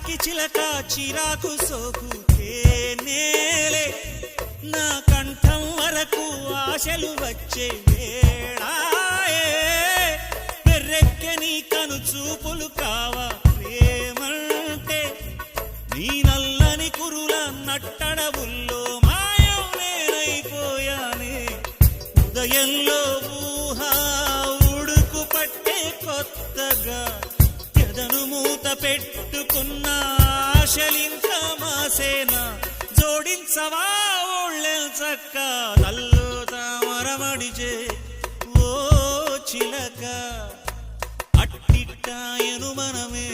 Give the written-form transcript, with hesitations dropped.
చిలికి చిలక చిరాకు సోకుతే నేలే నా కంఠం వరకు ఆశలు వచ్చే వేళాయే పెర్రెక్కె నీ కను చూపులు కావా ప్రేమంటే నీ నల్లని కురుల నట్టడవుల్లో మాయం నేనైపోయానే ఉదయంలో ఊహ ఉడుకు పట్టే కొత్తగా ఎదను మూత పెట్టుకున్న ఆశలింకా మాసేనా జోడించవా ఒళ్ళెల్చక్క తల్లు తామరమడిచే ఓ చిలక అట్టిట్టాయను మనమే